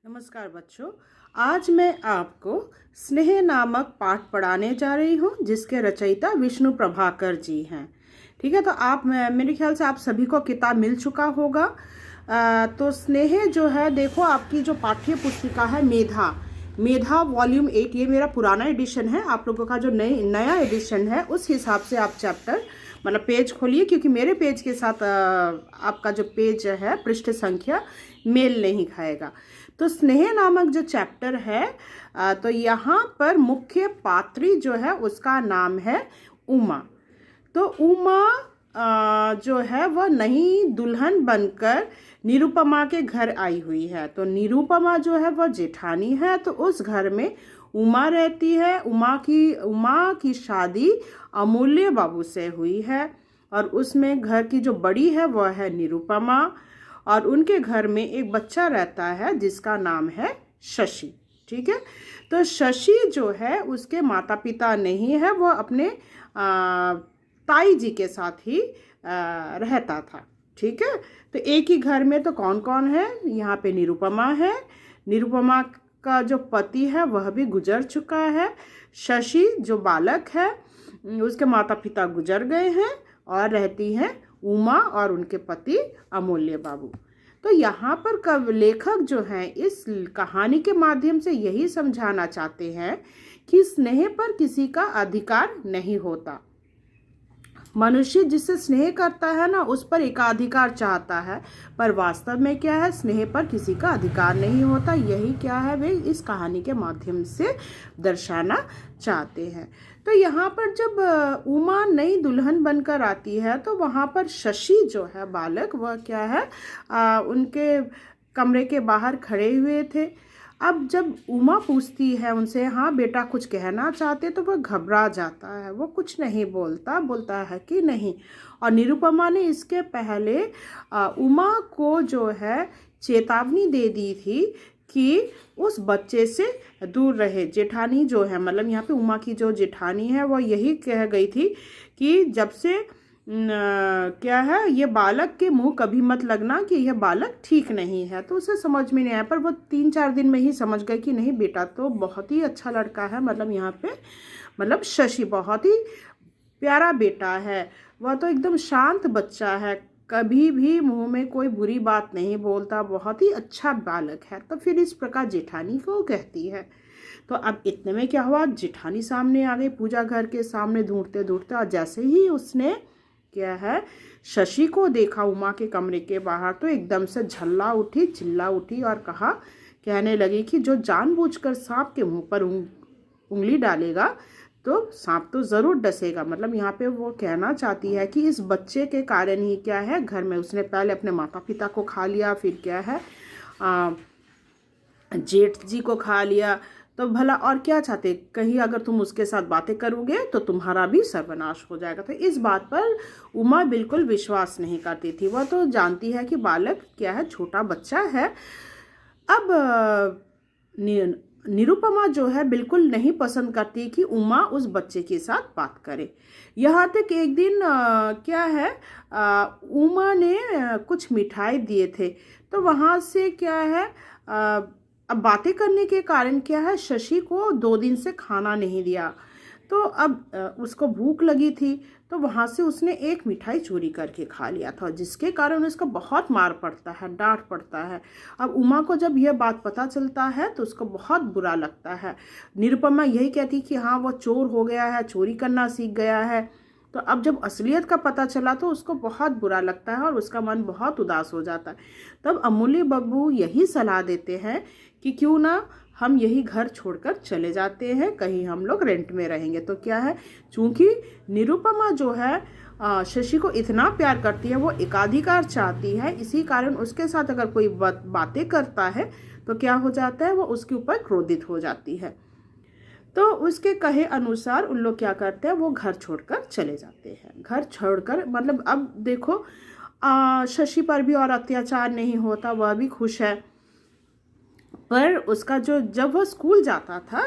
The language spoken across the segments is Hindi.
नमस्कार बच्चों। आज मैं आपको स्नेह नामक पाठ पढ़ाने जा रही हूँ जिसके रचयिता विष्णु प्रभाकर जी हैं। ठीक है, तो आप मेरे ख्याल से आप सभी को किताब मिल चुका होगा। तो स्नेह जो है, देखो आपकी जो पाठ्य पुस्तिका है मेधा मेधा वॉल्यूम 8, ये मेरा पुराना एडिशन है। आप लोगों का जो नया एडिशन है उस हिसाब से आप चैप्टर मतलब पेज खोलिए, क्योंकि मेरे पेज के साथ आपका जो पेज है पृष्ठ संख्या मेल नहीं खाएगा। तो स्नेह नामक जो चैप्टर है, तो यहाँ पर मुख्य पात्री जो है उसका नाम है उमा। तो उमा जो है वह नई दुल्हन बनकर निरुपमा के घर आई हुई है। तो निरुपमा जो है वह जेठानी है, तो उस घर में उमा रहती है। उमा की शादी अमूल्य बाबू से हुई है और उसमें घर की जो बड़ी है वह है निरुपमा, और उनके घर में एक बच्चा रहता है जिसका नाम है शशि। ठीक है, तो शशि जो है उसके माता पिता नहीं है, वह अपने ताई जी के साथ ही रहता था। ठीक है, तो एक ही घर में तो कौन कौन है, यहाँ पे निरुपमा है। निरुपमा का जो पति है वह भी गुजर चुका है। शशि जो बालक है उसके माता पिता गुजर गए हैं और रहती हैं उमा और उनके पति अमूल्य बाबू। तो यहाँ पर लेखक जो हैं इस कहानी के माध्यम से यही समझाना चाहते हैं कि स्नेह पर किसी का अधिकार नहीं होता। मनुष्य जिससे स्नेह करता है ना, उस पर एकाधिकार चाहता है, पर वास्तव में क्या है, स्नेह पर किसी का अधिकार नहीं होता। यही क्या है वे इस कहानी के माध्यम से दर्शाना चाहते हैं। तो यहाँ पर जब उमा नई दुल्हन बनकर आती है तो वहाँ पर शशि जो है बालक, वह क्या है उनके कमरे के बाहर खड़े हुए थे। अब जब उमा पूछती है उनसे, हाँ बेटा कुछ कहना चाहते, तो वह घबरा जाता है, वो कुछ नहीं बोलता है कि नहीं। और निरुपमा ने इसके पहले उमा को जो है चेतावनी दे दी थी कि उस बच्चे से दूर रहे। जेठानी जो है, मतलब यहाँ पे उमा की जो जेठानी है वह यही कह गई थी कि जब से क्या है ये बालक के मुंह कभी मत लगना कि यह बालक ठीक नहीं है। तो उसे समझ में नहीं आया, पर वो 3-4 दिन में ही समझ गए कि नहीं बेटा तो बहुत ही अच्छा लड़का है, मतलब यहाँ पे मतलब शशि बहुत ही प्यारा बेटा है, वह तो एकदम शांत बच्चा है, कभी भी मुंह में कोई बुरी बात नहीं बोलता, बहुत ही अच्छा बालक है। तो फिर इस प्रकार जेठानी को कहती है। तो अब इतने में क्या हुआ, जेठानी सामने आ गई पूजा घर के सामने ढूंढते ढूंढते, और जैसे ही उसने क्या है शशि को देखा उमा के कमरे के बाहर, तो एकदम से चिल्ला उठी और कहने लगी कि जो जानबूझकर सांप के मुंह पर उंगली डालेगा तो सांप तो ज़रूर डसेगा। मतलब यहाँ पे वो कहना चाहती है कि इस बच्चे के कारण ही क्या है घर में उसने पहले अपने माता पिता को खा लिया, फिर क्या है जेठ जी को खा लिया, तो भला और क्या चाहते, कहीं अगर तुम उसके साथ बातें करोगे तो तुम्हारा भी सर्वनाश हो जाएगा। तो इस बात पर उमा बिल्कुल विश्वास नहीं करती थी, वह तो जानती है कि बालक क्या है छोटा बच्चा है। अब निरुपमा जो है बिल्कुल नहीं पसंद करती कि उमा उस बच्चे के साथ बात करे। यहाँ तक एक दिन क्या है उमा ने कुछ मिठाई दिए थे, तो वहाँ से क्या है अब बातें करने के कारण क्या है शशि को 2 दिन से खाना नहीं दिया। तो अब उसको भूख लगी थी, तो वहाँ से उसने एक मिठाई चोरी करके खा लिया था, जिसके कारण उसको बहुत मार पड़ता है, डांट पड़ता है। अब उमा को जब यह बात पता चलता है तो उसको बहुत बुरा लगता है। निरुपमा यही कहती कि हाँ वो चोर हो गया है, चोरी करना सीख गया है। तो अब जब असलियत का पता चला तो उसको बहुत बुरा लगता है और उसका मन बहुत उदास हो जाता है। तब अमूल्य बब्बू यही सलाह देते हैं कि क्यों ना हम यही घर छोड़कर चले जाते हैं, कहीं हम लोग रेंट में रहेंगे। तो क्या है, चूंकि निरुपमा जो है शशि को इतना प्यार करती है, वो एकाधिकार चाहती है, इसी कारण उसके साथ अगर कोई बातें करता है तो क्या हो जाता है, वो उसके ऊपर क्रोधित हो जाती है। तो उसके कहे अनुसार उन लोग क्या करते हैं, वो घर छोड़कर चले जाते हैं। घर छोड़कर मतलब अब देखो शशि पर भी और अत्याचार नहीं होता, वह भी खुश है। पर उसका जो जब वह स्कूल जाता था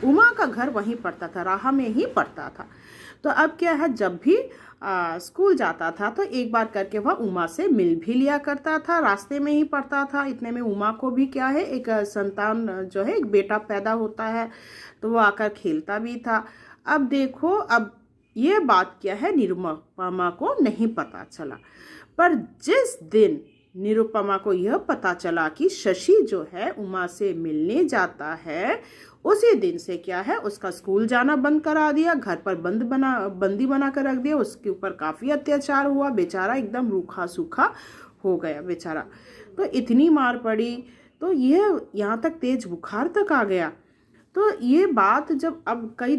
उमा का घर वहीं पड़ता था, राह में ही पड़ता था। तो अब क्या है, जब भी स्कूल जाता था तो एक बार करके वह उमा से मिल भी लिया करता था, रास्ते में ही पड़ता था। इतने में उमा को भी क्या है, एक संतान जो है, एक बेटा पैदा होता है, तो वो आकर खेलता भी था। अब देखो, अब ये बात क्या है, निरुपमा को नहीं पता चला, पर जिस दिन निरुपमा को यह पता चला कि शशि जो है उमा से मिलने जाता है, उसी दिन से क्या है, उसका स्कूल जाना बंद करा दिया, घर पर बंदी बना कर रख दिया। उसके ऊपर काफ़ी अत्याचार हुआ, बेचारा एकदम रूखा सूखा हो गया बेचारा। तो इतनी मार पड़ी, तो यह यहाँ तक तेज बुखार तक आ गया। तो ये बात जब अब कई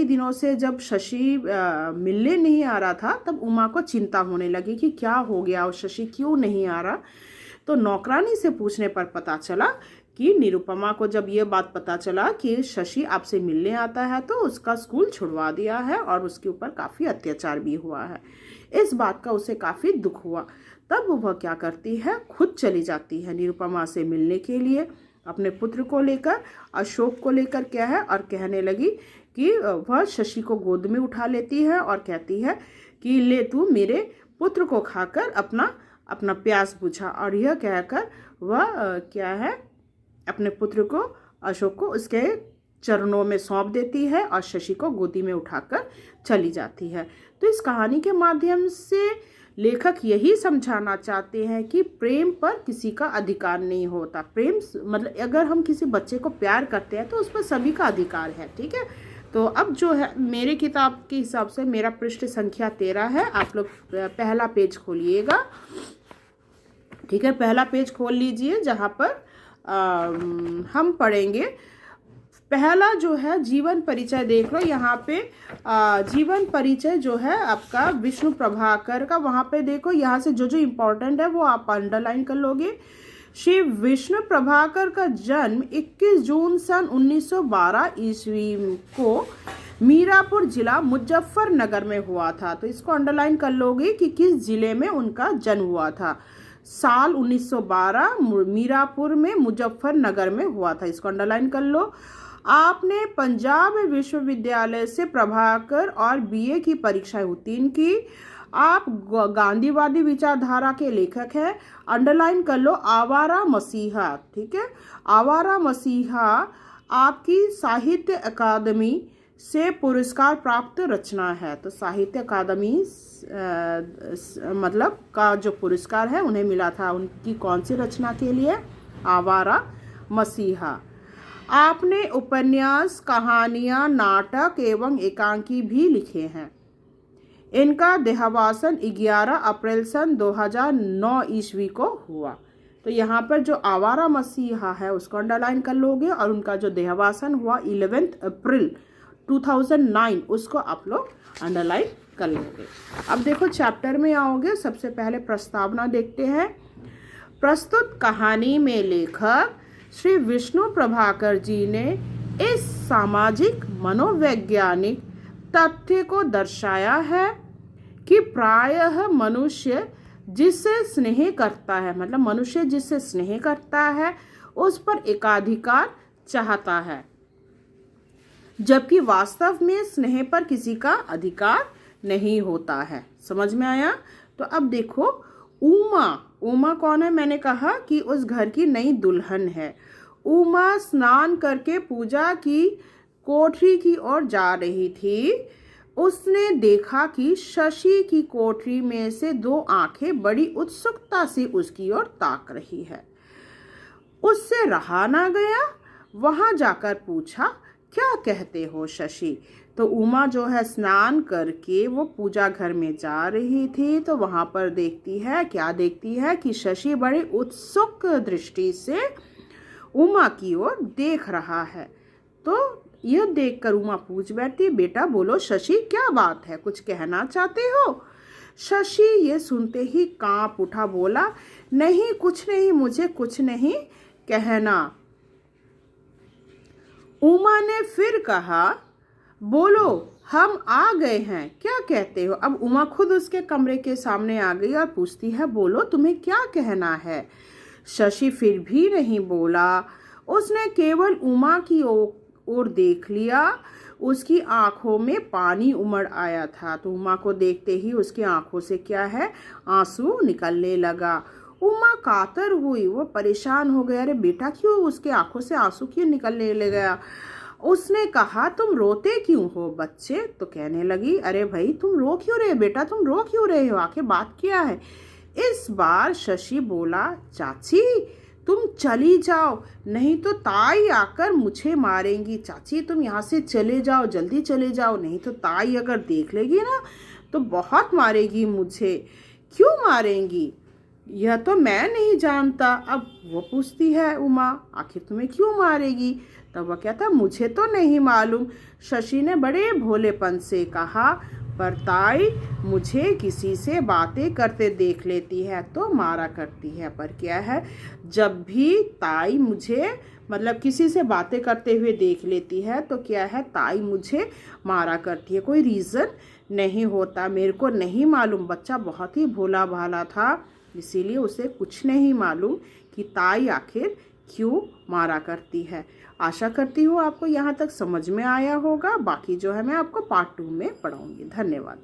दिनों से जब शशि मिलने नहीं आ रहा था, तब उमा को चिंता होने लगी कि क्या हो गया और शशि क्यों नहीं आ रहा। तो नौकरानी से पूछने पर पता चला कि निरुपमा को जब ये बात पता चला कि शशि आपसे मिलने आता है, तो उसका स्कूल छुड़वा दिया है और उसके ऊपर काफ़ी अत्याचार भी हुआ है। इस बात का उसे काफ़ी दुख हुआ। तब वह क्या करती है, खुद चली जाती है निरुपमा से मिलने के लिए, अपने पुत्र को लेकर, अशोक को लेकर क्या है, और कहने लगी कि वह शशि को गोद में उठा लेती है और कहती है कि ले तू मेरे पुत्र को खाकर अपना प्यास बुझा। और यह कहकर वह क्या है, अपने पुत्र को, अशोक को, उसके चरणों में सौंप देती है और शशि को गोदी में उठाकर चली जाती है। तो इस कहानी के माध्यम से लेखक यही समझाना चाहते हैं कि प्रेम पर किसी का अधिकार नहीं होता। प्रेम मतलब अगर हम किसी बच्चे को प्यार करते हैं तो उस पर सभी का अधिकार है, ठीक है। तो अब जो है, मेरे किताब के हिसाब से मेरा पृष्ठ संख्या 13 है। आप लोग पहला पेज खोलिएगा, ठीक है। पहला पेज खोल लीजिए, जहाँ पर हम पढ़ेंगे। पहला जो है जीवन परिचय देख लो, यहाँ पे जीवन परिचय जो है आपका विष्णु प्रभाकर का, वहाँ पे देखो, यहाँ से जो जो इम्पोर्टेंट है वो आप अंडरलाइन कर लोगे। श्री विष्णु प्रभाकर का जन्म 21 जून सन 1912 ईस्वी को मीरापुर जिला मुजफ्फरनगर में हुआ था। तो इसको अंडरलाइन कर लोगे कि किस जिले में उनका जन्म हुआ था। साल 1912 मीरापुर में मुजफ्फरनगर में हुआ था, इसको अंडरलाइन कर लो। आपने पंजाब विश्वविद्यालय से प्रभाकर और बीए की परीक्षाएं उत्तीर्ण की। आप गांधीवादी विचारधारा के लेखक हैं, अंडरलाइन कर लो आवारा मसीहा, ठीक है। आवारा मसीहा आपकी साहित्य अकादमी से पुरस्कार प्राप्त रचना है। तो साहित्य अकादमी मतलब का जो पुरस्कार है उन्हें मिला था, उनकी कौन सी रचना के लिए, आवारा मसीहा। आपने उपन्यास, कहानियाँ, नाटक एवं एकांकी भी लिखे हैं। इनका देहावसान 11 अप्रैल सन 2009 ईस्वी को हुआ। तो यहाँ पर जो आवारा मसीहा है उसको अंडरलाइन कर लोगे, और उनका जो देहावसान हुआ 11 अप्रैल 2009, उसको आप लोग अंडरलाइन कर लोगे। अब देखो चैप्टर में आओगे, सबसे पहले प्रस्तावना देखते हैं। प्रस्तुत कहानी में लेखक श्री विष्णु प्रभाकर जी ने इस सामाजिक मनोवैज्ञानिक तथ्य को दर्शाया है कि प्रायः मनुष्य जिससे स्नेह करता है, मतलब मनुष्य जिससे स्नेह करता है उस पर एकाधिकार चाहता है, जबकि वास्तव में स्नेह पर किसी का अधिकार नहीं होता है। समझ में आया? तो अब देखो, उमा कौन है? मैंने कहा कि उस घर की नई दुल्हन है। उमा स्नान करके पूजा की कोठरी की ओर जा रही थी। उसने देखा कि शशि की कोठरी में से 2 आंखें बड़ी उत्सुकता से उसकी ओर ताक रही है। उससे रहा ना गया, वहां जाकर पूछा, क्या कहते हो शशि? तो उमा जो है स्नान करके वो पूजा घर में जा रही थी, तो वहां पर देखती है, क्या देखती है कि शशि बड़े उत्सुक दृष्टि से उमा की ओर देख रहा है। तो यह देखकर उमा पूछ बैठती, बेटा बोलो शशि, क्या बात है, कुछ कहना चाहते हो? शशि ये सुनते ही कांप उठा, बोला, नहीं कुछ नहीं, मुझे कुछ नहीं कहना। उमा ने फिर कहा, बोलो हम आ गए हैं, क्या कहते हो? अब उमा खुद उसके कमरे के सामने आ गई और पूछती है, बोलो तुम्हें क्या कहना है? शशि फिर भी नहीं बोला। उसने केवल उमा की ओर देख लिया। उसकी आंखों में पानी उमड़ आया था। तो उमा को देखते ही उसकी आंखों से क्या है, आंसू निकलने लगा। उमा कातर हुई, वो परेशान हो गया, अरे बेटा क्यों उसके आंखों से आंसू क्यों निकलने लगा। उसने कहा तुम रोते क्यों हो बच्चे। तो कहने लगी अरे भाई तुम रो क्यों रहे बेटा, तुम रो क्यों रहे हो, आखिर बात क्या है। इस बार शशि बोला चाची तुम चली जाओ, नहीं तो ताई आकर मुझे मारेंगी। चाची तुम यहाँ से चले जाओ, जल्दी चले जाओ, नहीं तो ताई अगर देख लेगी ना तो बहुत मारेगी मुझे। क्यों मारेंगी, यह तो मैं नहीं जानता। अब वो पूछती है उमा आखिर तुम्हें क्यों मारेगी। तब वह कहता मुझे तो नहीं मालूम। शशि ने बड़े भोलेपन से कहा पर ताई मुझे किसी से बातें करते देख लेती है तो मारा करती है। पर क्या है, जब भी ताई मुझे मतलब किसी से बातें करते हुए देख लेती है तो क्या है, ताई मुझे मारा करती है। कोई रीज़न नहीं होता, मेरे को नहीं मालूम। बच्चा बहुत ही भोला भाला था, इसीलिए उसे कुछ नहीं मालूम कि ताई आखिर क्यों मारा करती है। आशा करती हूँ आपको यहाँ तक समझ में आया होगा। बाकी जो है मैं आपको पार्ट 2 में पढ़ाऊँगी। धन्यवाद।